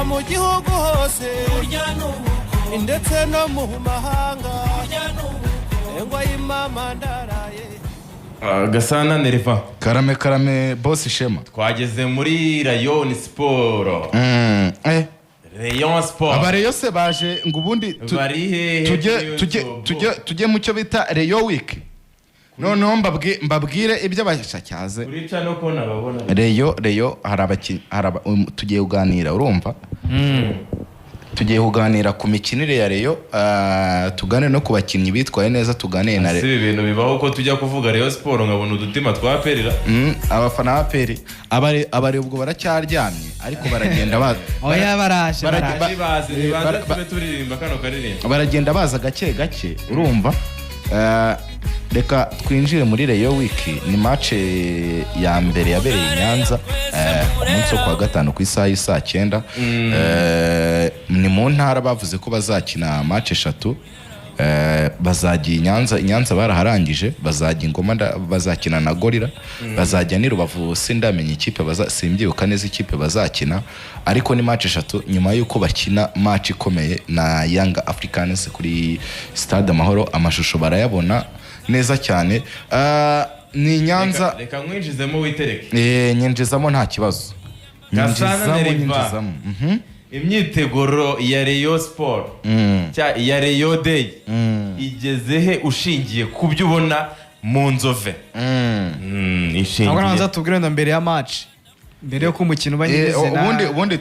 mu gihugu hose ndetse no mu mahanga engwa y'imama ndaraye Gasana Neriva karame boss Shema twageze muri Rayon Sport Rayon Sport abareyo se baje ngo ubundi tujye mu cyo bita Rayon Week noneho mbabwire ibyo bashacyaze urica no kona babona Rayon hari tugiye kuganira urumva tugiye kuganira ku mikinire ya Rayon tugane no kubakinnyi bitwaye neza tugane na Rayon ibintu bibaho ko tujya kuvuga Rayon Sport ngabona udutima twaperera abafana baperi abari ubwo baracyaryamye ariko baragenda oya baraje turirimba kano karirimba baragenda baza gake urumva reka twinjire muri Rayon Week ni match ya mbere yabereye i Nyanza umunsi wo kwa gatanu ku isaha y'isa 9 ni mu ntara bavuze ko bazakina match 3 bazagiye i Nyanza baraharangije bazajya Ingoma bazakina na Gorilla bazajya ni Rubavu sindamenye ikipe simbyuka neza ikipe bazakina ariko ni match 3 nyuma yuko bakina match ikomeye na Young Africans kuri Stade Amahoro amashusho barayabona neza cyane ni Nyanza reka mwinjizemo witereke nyinjizamo nta kibazo nyinjizamo imyiteguro ya Rayon Sport ya Rayon Day igeze he ushingiye ku byo ubona mu Nzove ishingiye ntabwo tubwire mbere ya match mbere yo kumukino banyizena ubundi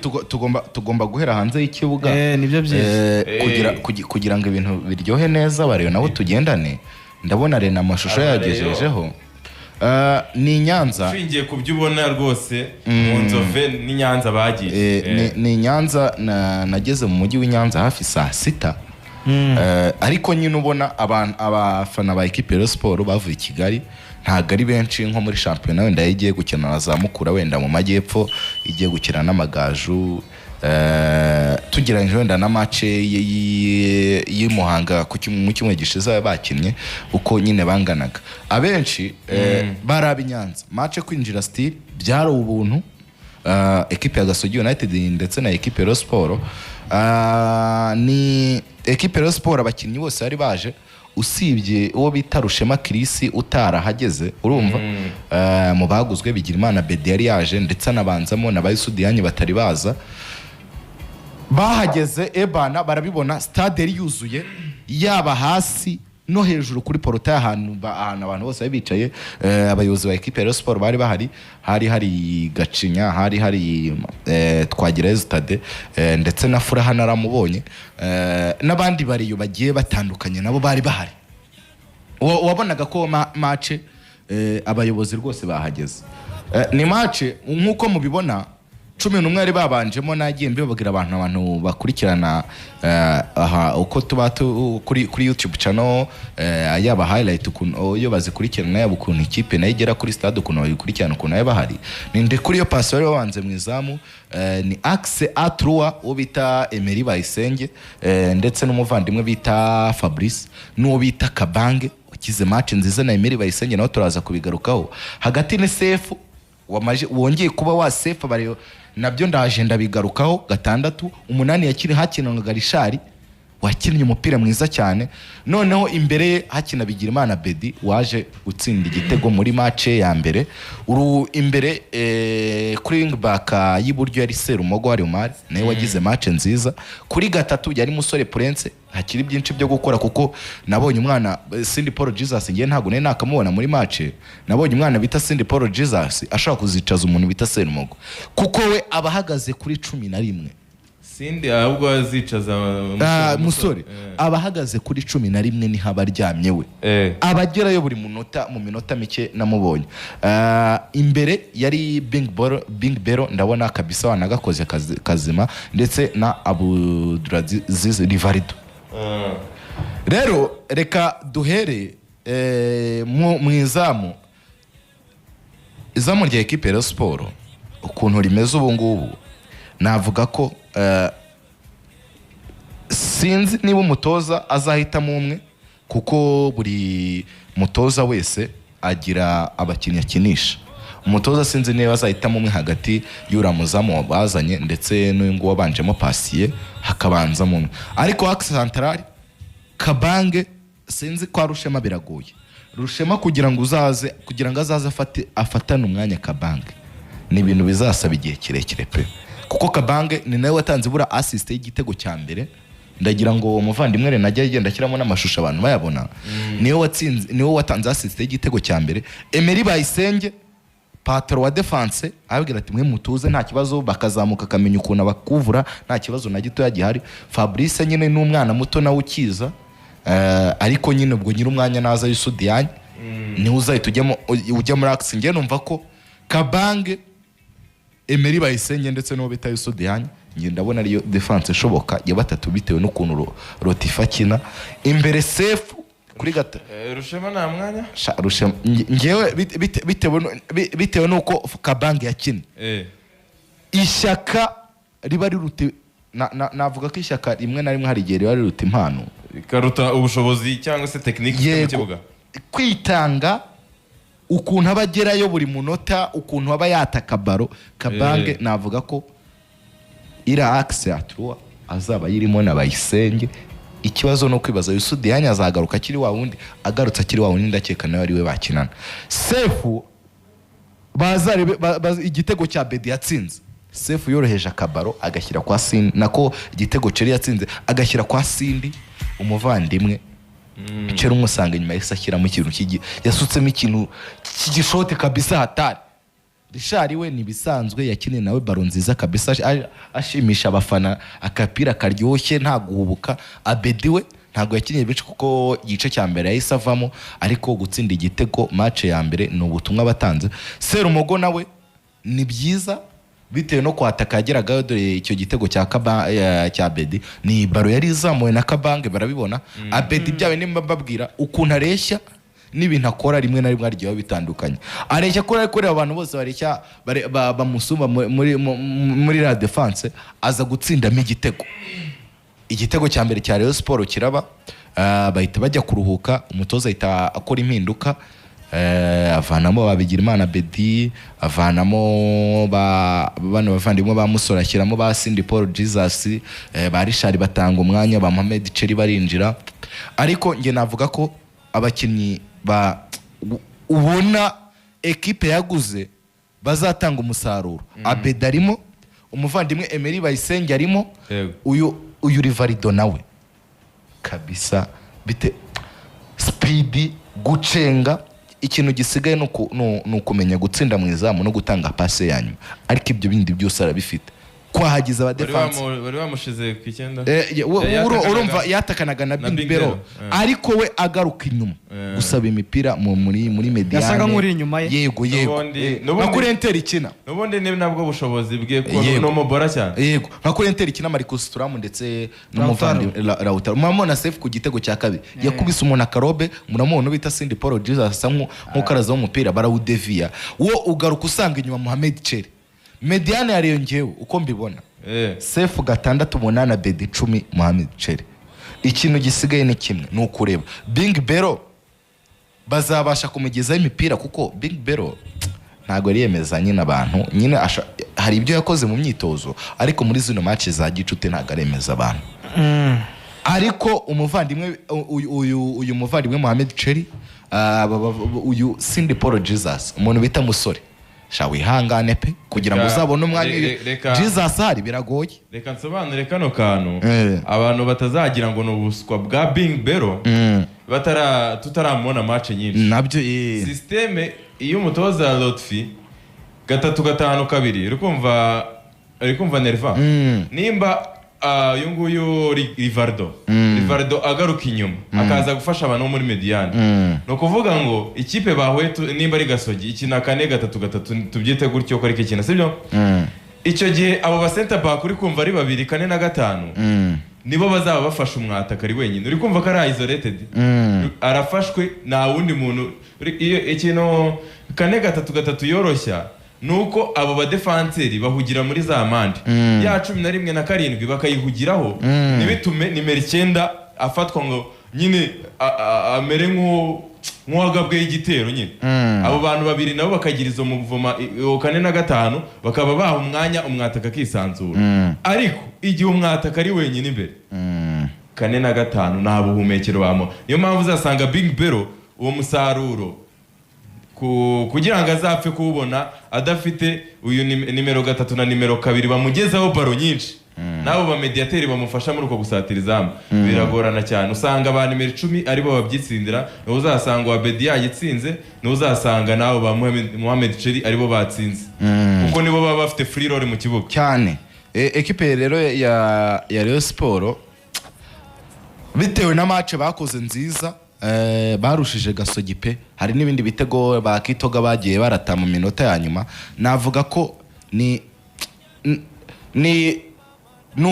tugomba guhera hanze y'ikibuga nibyo byiza kugira ngo ibintu biryohe neza bariyo nabo tugendane ndabona rena amashusho yagejejeho ni Nyanza ushingiye ku byo ubona rwose mu Nzove ni Nyanza bagiye ni Nyanza nageze mu mujyi w'Inyanza hafi saa 6 ariko nyine ubona abafana ba equipe ya Sport bavuye i Kigali ntago ari benshi nko muri championnat wenda yagiye gukina na za Mukura wenda mu majyepfo igiye gukina n'amagaju tugiranye wenda na match y'Imuhanga mu kimwe gishize bakinnye uko nyine banganaga abenshi barabi Nyanza match kwinjira still byaro ubuntu equipe ya Gasogi United ndetse na equipe ya Sport ni equipe ya Sport abakinnyi bose bari baje usibye uwo bita Rushema Chris utarahageze urumva mu baguzwe Bigirimana Bedi yari yaje ndetse anabanzamo na Bayisudiyanye batari baza bahageze ebana barabibona stade yari yuzuye yaba hasi no hejuru kuri porota ahantu abantu bose bicaye abayobozi ba equipe ya Sport bari bahari hari Gacinya hari Twagira Stade ndetse na Furaha naramubonye n'abandi bariyo bagiye batandukanye nabo bari bahari wabonaga ko match abayobozi rwose bahageze ni match nkuko mubibona 11 ari babanjemo nagiye mbibabwira abantu bakurikirana uko tuba kuri YouTube channel yaba highlight ukuntu yo bazikurikirana yaba ukuntu ikipe nayo igera kuri stade ukuntu bayikurikirana ukuntu yaba hari ninde kuri yo pass wari wabanze mu izamu ni Axe A3 ubita Emery Bayisenge ndetse n'umuvandimwe bita Fabrice n'uwo bita Kabange ukize match nziza na Emery Bayisenge naho turaza kubigarukaho hagati ni Sefu wongeye kuba wa Sefu bariyo nabyo ndagenda bigarukaho 6 8 yakiri hakinanaga Rishari wakinnye umupira mwiza cyane noneho imbere hakina Bigirimana Bedi waje gutsinda igitego muri match ya mbere imbere kuri wing back y'iburyo yari Serumogo hari Umar nawe wagize match nziza kuri 3 yari Musore Prince hakiri byinshi byo gukora kuko nabonye umwana Cindy Paul Jesus ngiye ntago ne nakamubona muri match nabonye umwana bita Cindy Paul Jesus ashaka kuzicaza umuntu bita Serumogo kuko we abahagaze kuri 11 Cindy ahubwo azicaza musore abahagaze kuri 11 ni habaryamye we abagerayo buri munota mu minota mike namubonye imbere yari Bing Bero ndabona kabisa wanagakoze kazima ndetse na Abdulaziz Rivarido rero reka duhere mu izamu rya equipe ya Sport ukuntu rimeze ubu ngubu navuga ko sinzi niba umutoza azahitamo umwe kuko buri mutoza wese agira abakinnyi akinisha umutoza sinzi niba azahitamo umwe hagati y'uramuzamu bazanye ndetse n'uyu wabanjemo Pasiye hakabanzamo umwe, ariko Axe Central Kabange sinzi kwa Rushema biragoye. Rushema kugira ngo azaze afatane umwanya Kabange ni ibintu bizasaba igihe kirekire pe, kuko Kabange ni nawe watanze bura assist y'igitego cya mbere. Ndagira ngo umuvandimwe re najya yigenda ashyiramo n'amashusho abantu bayabona. Niwe watanze assist y'igitego cya mbere. Emery Bayisenge patro wa defense ababwira ati mwe mutuze nta kibazo, bakazamuka kamenya ukuntu abakuvura nta kibazo na gito yagihari. Fabrice nyine n'umwana muto nawe ukiza, ariko nyine ubwo nyiri umwanya naza Yusudianye niwe uzahita ujya muri Axe. Ngiye numva ko Kabange, Emery Bayisenge ndetse n'uwo bita Yusudianye ngiye ndabona ariyo defense ishoboka ya batatu bitewe n'ukuntu Rotifa kina imbere. Sefu kuri gata Rushema nta mwanya Rushema ngewe bitewe nuko Kabange yakina ishyaka riba riruti navuga ko ishyaka rimwe na rimwe hari igihe riba riruta impano, karuta ubushobozi cyangwa se tekinike mu kibuga, kwitanga ukuntu abagerayo buri munota, ukuntu aba yataka baro. Kabange navuga ko ira Axe Central azaba yirimo na Bayisenge. Ikibazo no kwibaza Yusudianye azagaruka akiri wa wundi, agarutse akiri wa wundi ndakeka nawe ari we bakinana. Sefu bazarebe igitego cya Bedi yatsinze, Sefu yoroheje akabaro agashyira kwa Sindi, nako igitego Ceri yatsinze agashyira kwa Sindi umuvandimwe. Ceri umusanga nyuma yese ashyiramo ikintu yasutsemo ikintu cy'igishoti kabisa hatari. Richard we nibisanzwe yakine nawe baro nziza kabisa ashimisha abafana, akapira karyoshye nta guhubuka. Abedi we ntago yakinye bice kuko igice cya mbere yahise avamo, ariko gutsinda igitego match ya mbere ni ubutumwa batanze. Serumogo nawe ni byiza bitewe no kwataka yageraga, dore icyo gitego cya Abedi ni baro yari izamuwe na Kabange barabibona. Abedi byawe nimba babwira ukuntu areshya n'ibintu akora rimwe na rimwe aryo bitandukanye. Areshya kuri abantu bose bareshya bamusumba muri la defense, aza gutsindamo igitego cya mbere cya Rayon Sport kiraba. Bahita bajya kuruhuka, umutoza ahita akora impinduka, avanamo Babigirimana Bedi, avanamo bano bavandimwe ba Musora, ashyiramo ba Cindy Paul Jesus, ba Richard batanga umwanya, ba Mohamed Cheri barinjira. Ariko nge navuga ko abakinnyi ubona ekipe yaguze bazatanga umusaruro. Abedi arimo, umuvandimwe Emery Bayisenge arimo, uyu Rivarido nawe kabisa bite speed gucenga. Ikintu gisigaye nukumenya gutsinda mu izamu no gutanga passe yanyu, ariko ibyo bindi byose arabifite. Kwahagiza aba defense bari bamushize ku 9 urumva yatakanaga na Bimbero, ariko we agaruka inyuma gusaba imipira muri mediane, yasaga nkuri inyuma ye. Yego nka kuri Inter ikina n'ubundi ni nabwo bushobozi bwe ko no mobora cyane. Yego nka kuri Inter ikina Marcus Thuram ndetse n'umuvandi Lautaro. Murabona Safe ku gitego cya kabiri yakubise umuntu akarobe, muramubona bita Cindy Paul Jesus asa nk'ukaraza w'umupira barawudevia, wo ugaruka usanga inyuma Mohamed Cheri. Mediane yariyongewe uko mbibona. Sefu 6-8 Abedi 10 Mohamed Cheri. Ikintu gisigaye ni kimwe nukureba Bing Bero bazabasha kumugezaho imipira, kuko Bing Bero ntago ariyemezanye n'abantu nyine. Hari ibyo yakoze mu myitozo, ariko muri zino match za Gicute ntago aremeza abantu. Ariko umuvandimwe uyu muvandimwe Mohamed Cheri, uyu Cindy Paul Jesus, umuntu bita Musore, shawihangane pe kugira ngo uzabone umwanya. Jesus hari biragoye. Reka nsobanure kano kantu abantu batazagira ngo n'ubuswa bwa Bing Bero tutaramubona match nyinshi nabyo. Systeme iyo umutoza Lotfi 3-5-2 uri kumva Nerva nimba uyu nguyu Rivaldo agaruka inyuma akaza gufasha abantu muri mediane. No kuvuga ngo ikipe bahuye nimba ari Gasogi ikina 4-3-3 tubyite gutyo ko ari ikina, sibyo? Icyo gihe abo ba center back uri kumva ari 2 4 na 5 nibo bazaba bafasha umwataka ari wenyine. Uri kumva ko ari isolated, arafashwe na wundi muntu. Ikintu 4-3-3 yoroshya nuko abo ba defenseri bahugira muri za mande ya 11 na 7 bakayihugiraho, nibitume nimero 9 afatwa ngo nyine amere nk'uwagabweho igitero nyine abo bantu babiri nabo bakagira izo muvoma 4 na 5 bakaba baha umwanya umwataka akisanzura ariko igihe umwataka ari wenyine imbere 4 na 5 nta buhumekero bamo niyo mpamvu uzasanga Big Bero uwo musaruro kugira ngo azapfe kuwubona adafite uyu nimero 3 na nimero 2 bamugezaho baro nyinshi nabo ba mediateri bamufasha muri uko gusatira izamu biragorana cyane usanga ba nimero 10 aribo babyitsindira no uzasanga wa Bedia yitsinze no uzasanga nabo ba Mohamed Cheri aribo batsinze kuko nibo baba bafite free roll mu kibuga cyane equipe rero ya Rayon Sport bitewe na match bakoze nziza barushije Gasogi pe hari n'ibindi bitego bakitoga bagiye barata mu minota ya nyuma navuga ko ni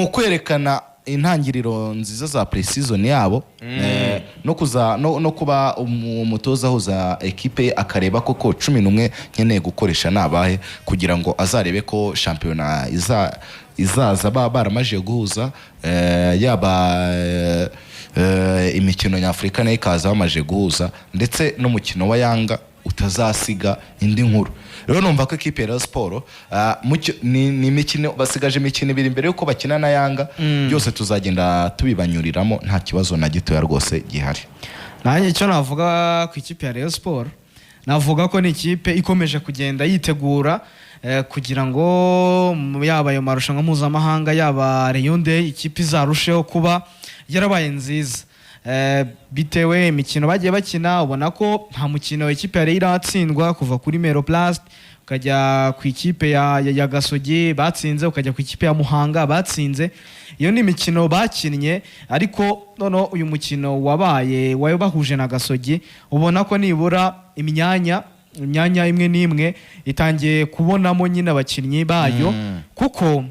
ukwerekana intangiriro nziza za pre-season yabo no kuba umutoza huza equipe akareba koko 11 nkeneye gukoresha nabahe kugira ngo azarebe ko championnat izaza baramaje guhuza yaba imikino nyafurika nayo ikaza bamaje guhuza ndetse n'umukino wa Yanga utazasiga indi nkuru rero numva ko equipe ya Sport ni imikino basigaje imikino ibiri imbere yuko bakina na Yanga byose tuzagenda tubibanyuriramo nta kibazo na gito ya rwose gihari. Nanjye icyo navuga ku ikipe ya Rayon Sport navuga ko ni ikipe ikomeje kugenda yitegura kugira ngo yaba ayo marushanwa mpuzamahanga yaba Rayon Day ikipe izarusheho kuba yarabaye nziza bitewe imikino bagiye bakina ubona ko nta mukino w'ikipe ya Rayon iratsindwa kuva kuri Mero Plast ukajya ku ikipe ya Gasogi batsinze ukajya ku ikipe ya Muhanga batsinze iyo ni imikino bakinnye ariko noneho uyu mukino wabaye bahuje na Gasogi ubona ko nibura imyanya imwe n'imwe itangiye kubonamo nyine abakinnyi bayo kuko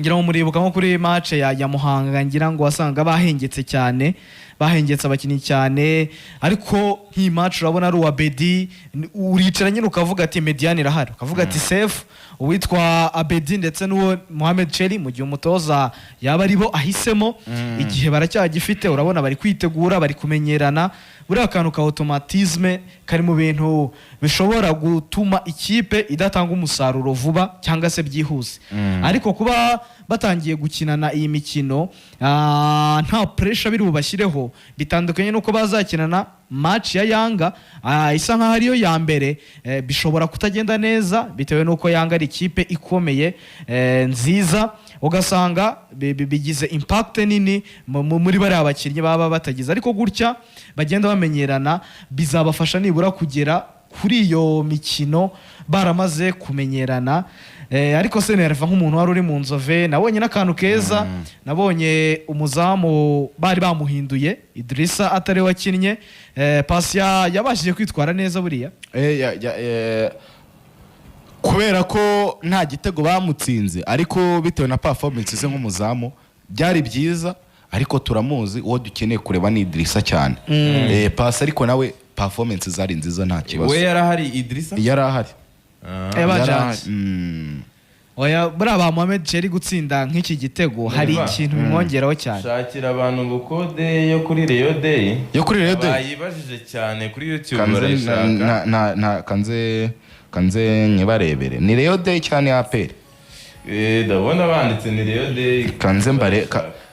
ngira ngo muribuka nko kuri match ya Muhanga ngira ngo wasanga bahengetse cyane bahengetse abakinnyi cyane ariko nk'iyi match urabona ari uwa Bedi uricara nyine ukavuga ati Mediane irahari ukavuga ati safe uwitwa Abedi ndetse n'uwo Mohamed Cheri mu gihe umutoza yaba aribo ahisemo igihe baracyagifite urabona bari kwitegura bari kumenyerana buriya kantu ka automatisme kari mu bintu bishobora gutuma ikipe idatanga umusaruro vuba cyangwa se byihuse ariko kuba batangiye gukinana iyi mikino nta pressure biri bubashyireho bitandukanye nuko bazakinana match ya Yanga isa nkaho ariyo ya mbere bishobora kutagenda neza bitewe nuko Yanga ari ikipe ikomeye nziza ugasanga bigize impact nini muri bari abakinnyi baba batagize ariko gutya bagenda bamenyerana bizabafasha nibura kugera kuri iyo mikino baramaze kumenyerana ariko se nerva nk'umuntu wari uri mu Nzove nabonye n'akantu keza nabonye umuzamu bari bamuhinduye Idrissa atari wakinnye Pasia yabashije kwitwara neza buriya kubera ko nta gitego bamutsinze ariko bitewe na performance ze nk'umuzamu byari byiza ariko turamuzi uwo dukeneye kureba ni Idrissa cyane Pasia ariko nawe performance zari nziza nta kibazo we yarahari Idrissa yarahari oya buriya ba Mohamed Cheri gutsinda nk'iki gitego hari ikintu bimwongeraho cyane shakira abantu ngo kode yo kuri Rayon Day bayibajije cyane kuri YouTube barayishaka kanze nyibarebere ni Rayon Day cyane APR ndabona banditse ni Rayon Day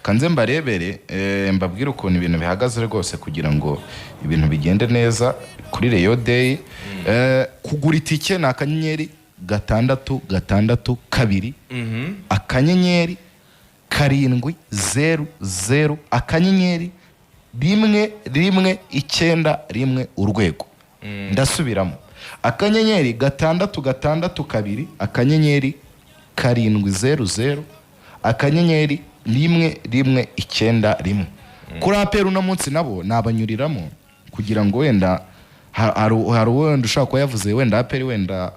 kanze mbarebere mbabwire ukuntu ibintu bihagaze rwose kugira ngo ibintu bigende neza kuri Rayon Day kugura itike na akanyenyeri 662 akanyenyeri 700 akanyenyeri 191 urwego ndasubiramo akanyenyeri 662 akanyenyeri 700 akanyenyeri 191 kuri APR uno munsi nabo nabanyuriramo kugira ngo wenda hari wenda ushaka ko yavuze wenda APR wenda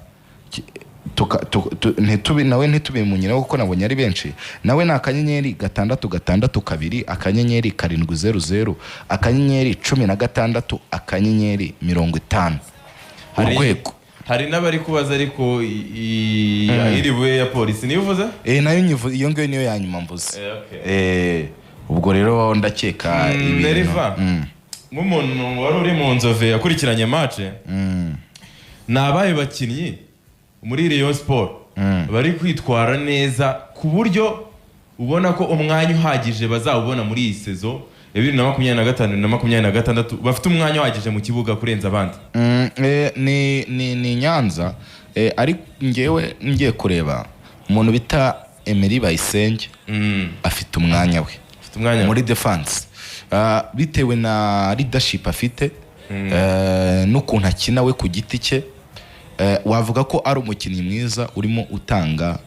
nawe ntitubimunyiraho kuko nabonye ari benshi nawe ni akanyenyeri 662 akanyenyeri 700 akanyenyeri 16 akanyenyeri 50 urwego hari n'abari kubaza ariko iribuye ya polisi niyo uvuze nayo nyivuze iyo ngiyo niyo yanyuma mvuze ubwo rero ndakeka ibintu nk'umuntu wari uri mu nzove yakurikiranye match ni abaye bakinnyi muri Rayon Sport bari kwitwara neza ku buryo ubona ko umwanya uhagije bazawubona muri iyi sezo ya 2025 na 2026 bafite umwanya uhagije mu kibuga kurenza abandi. Ni Nyanza ari ngewe ngiye kureba umuntu bita Emery Bayisenge afite umwanya we muri defense bitewe na leadership afite n'ukuntu akina we ku giti cye wavuga ko ari umukinnyi mwiza urimo utanga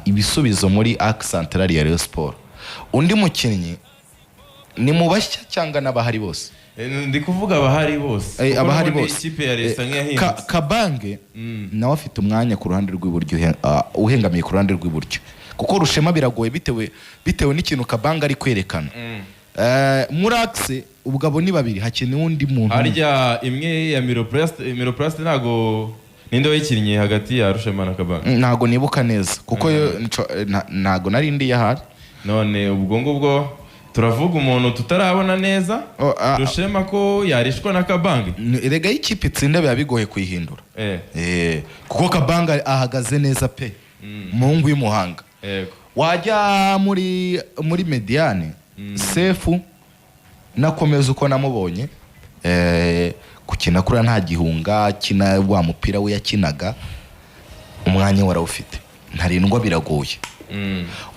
ibisubizo muri Axe Central ya Rayon Sport. Undi mukinnyi ni mubashya cyangwa n'abahari bose? Ndi kuvuga abahari bose. Abahari bose. Ikipe ya Resta nk'yahinze. Kabange nawe afite umwanya ku ruhande rw'iburyo uhengamiye ku ruhande rw'iburyo. Kuko Rushema biragoye bitewe n'ikintu Kabange ari kwerekana. Muri Axe ubugabo ni babiri hakeneye undi muntu. Harya imwe ya Miroplast ntago ninde wayikinnye hagati ya Rushema na Kabange? Ntago nibuka neza kuko ntago nari ndi yahari. None ubwo ngubwo turavuga umuntu tutarabona neza Rushema ko yarishwa na Kabange. Erega y'ikipe itsinda biba bigoye kuyihindura. Kuko Kabange ahagaze neza pe. Mungu y'Umuhanga. Wajya muri Mediane Sefu nakomeza uko namubonye kukina kuri nta gihunga kina wa mupira we yakinaga umwanya warawufite ntarindwa biragoye.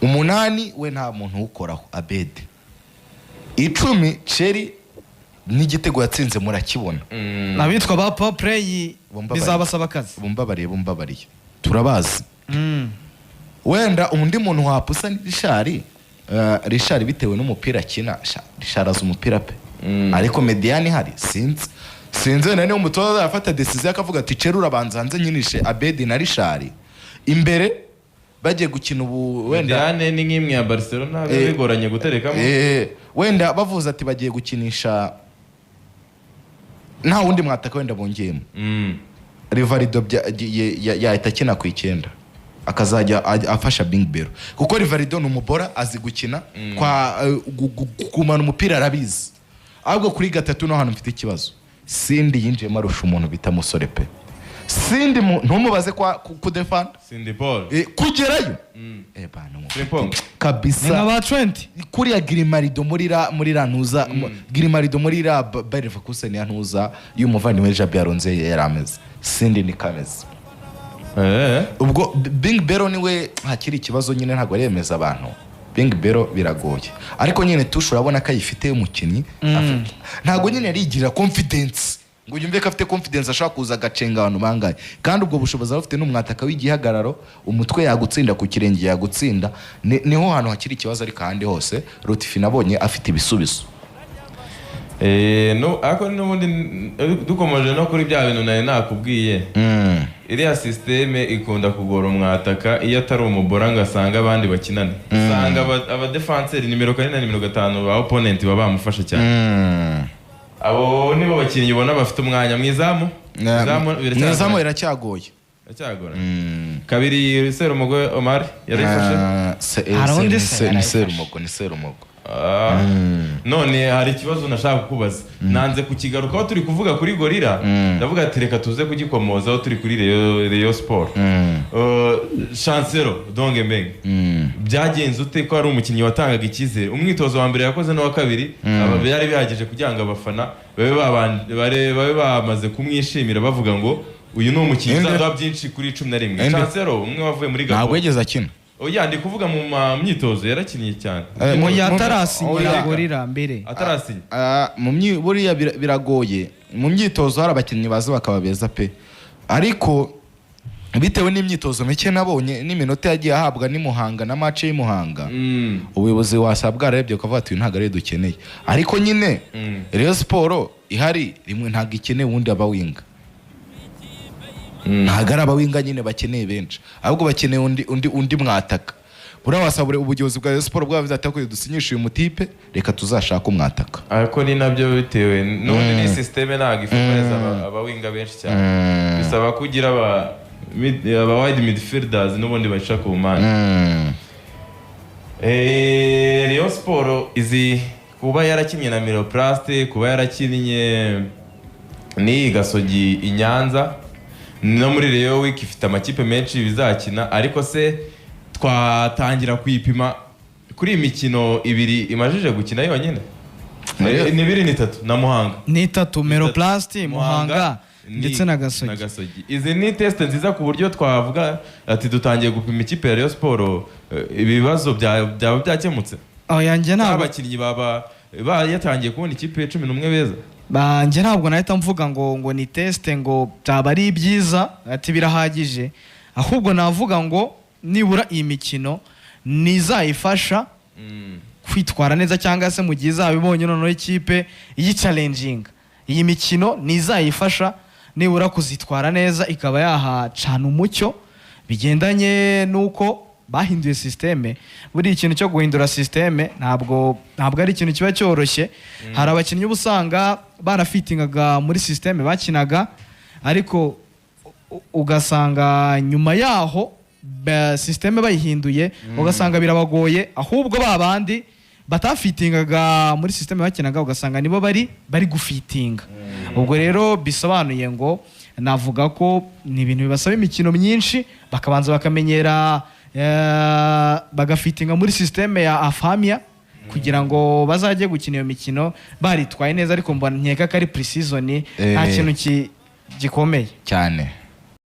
Umunani we nta muntu ukoraho Abede. 10 Cheri n'igitego yatsinze murakibona. Nabitwa ba power play bizabasaba akazi. Bumbabariye turabazi. Wenda undi muntu wapusa ni Richard bitewe n'umupira akina Richard azi umupira pe. Ariko Mediane hari sinzi nane umutoza afata decision akavuga ati Cheri urabanza hanze nyinishe Abedi na Richard imbere bagiye gukina ubu wenda Mediane ni nk'imwe ya Barcelona bigoranye guterekamo. Wenda bavuze ati bagiye gukinisha nta wundi mwataka wenda bongeyemo. Rivalido yahita akina ku 9 akazajya afasha Bing Bero kuko Rivalido n'umubora azi gukina kwa gumana umupira arabizi. Ahubwo kuri gatatu no hano mfite ikibazo. Sindi yinjiye marusha umuntu bita Musore pe. Sindi ntumubaze kwa kudefend. Sindi Paul. Kugerayo. Bana kabisa. Ni aba 20. Kuri ya Grimarido muri rantuza Grimarido muri ra Bayer Leverkusen yantuza y'umuvandimwe Jabi Aronze yarameze. Sindi ni kameze. Ubwo Bing Bero niwe hakiri ikibazo nyine ntago aremeza abantu. Bing Bero biragoye. Ariko nyine tusho urabona ko ayifite umukinnyi ntago nyine arigira confidence. Ngo yumve ko afite confidence ashaka kuza gacenga abantu bangaye. Kandi ubwo bushobozi afite n'umwataka w'igihagararo umutwe yagutsinda ku kirenge yagutsinda niho hano hakiri ikibazo ari kandi hose Lotfi nabonye afite ibisubizo. No ako n'ubundi dukomeje no kuri bya bintu naye nakubwiye. Iriya systeme ikunda kugora umwataka iyo atari umubora ngasanga abandi bakinana. Usanga aba defenseur nimero 4 na nimero 5 ba opponent baba bamufasha cyane. Abo nibo bakinnyi ubona bafite umwanya mwizamu. Mwizamu iracyagoye. Kabiri Serumogo Omar yarifashe. Ni Serumogo. None hari ikibazo nashaka kukubaza. Nanze kukigarukaho turi kuvuga kuri Gorilla. Ndavuga ati reka tuze kugikomozaho turi kuri Rayon Sport. Chancelo Dongemeng. Byagenze ute ko ari umukinnyi watangaga ikizere? Umwitozo wa mbere yakoze no wa kabiri abari bihagije kugira ngo abafana babe bamaze kumwishimira bavuga ngo uyu ni umukinnyi uzaba byinshi kuri 11. Chancelo umwe wavuye muri Gabon. Ntabwo yigeze akina. Oya ndi kuvuga mu myitozo yarakinnye cyane. Mu yatarasinya Gorilla mbere. Atarasinya. Buriya biragoye. Mu myitozo hari abakinnyi baza bakaba beza pe. Ariko bitewe n'imyitozo mike nabonye n'iminota yagiye ahabwa ni Muhanga na match y'Imuhanga. Ubuyobozi wasabwa arebye ukavuga ati ntago ari dukeneye. Ariko nyine Rayon Sport ihari rimwe ntago ikeneye wundi abawinga. Ntago abawinga nyine bakeneye benshi. Ahubwo bakeneye undi mwataka. Buriya wasabure ubuyobozi bwa Rayon Sport bwavuze ati ko dusinyisha uyu mutipe reka tuzashaka umwataka. Ariko ni nabyo bitewe n'undi ni systeme ntago ifuza abawinga benshi cyane. Bisaba kugira aba wide midfielders n'ubundi baca ku mpande. Rayon Sport izi kuba yarakinnye na Miroplast, kuba yarakinnye n'iyi Gasogi i Nyanza, no muri Rayon Week ifite amakipe menshi bizakina, ariko se twatangira kuyipima kuri imikino ibiri imajije gukina yonyine? Ni ibiri ni itatu na Muhanga. Ni itatu, Miroplast, Muhanga ndetse na Gasogi. Izi ni test nziza ku buryo twavuga ati dutangiye gupima ikipe ya Rayon Sport, ibibazo byaba byakemutse. Yanjye ntabwo abakinnyi baba yatangiye kubona ikipe 11 beza. Banjye ntabwo nahita mvuga ngo ni test ngo byaba ari byiza ati birahagije, ahubwo navuga ngo nibura iyi mikino nizayifasha kwitwara neza, cyangwa se mu gihe izabibonye noneho ikipe iyi challenging, iyi mikino nizayifasha nibura kuzitwara neza, ikaba yahacana umucyo bigendanye nuko bahinduye systeme. Buri ikintu cyo guhindura systeme ntabwo ari ikintu kiba cyoroshye. Hari abakinnyi ubusanga barafitingaga muri systeme bakinaga, ariko ugasanga nyuma yaho systeme bayihinduye ugasanga birabagoye, ahubwo babandi batafitingaga muri systeme bakinaga ugasanga nibo bari gufitinga. Ubwo rero bisobanuye ngo navuga ko ni ibintu bibasaba imikino myinshi, bakabanza bakamenyera bagafitinga muri systeme ya Afamia kugira ngo bazajye gukina iyo mikino baritwaye neza, ariko mbona nkeka ko ari pre-season nta kintu gikomeye cyane.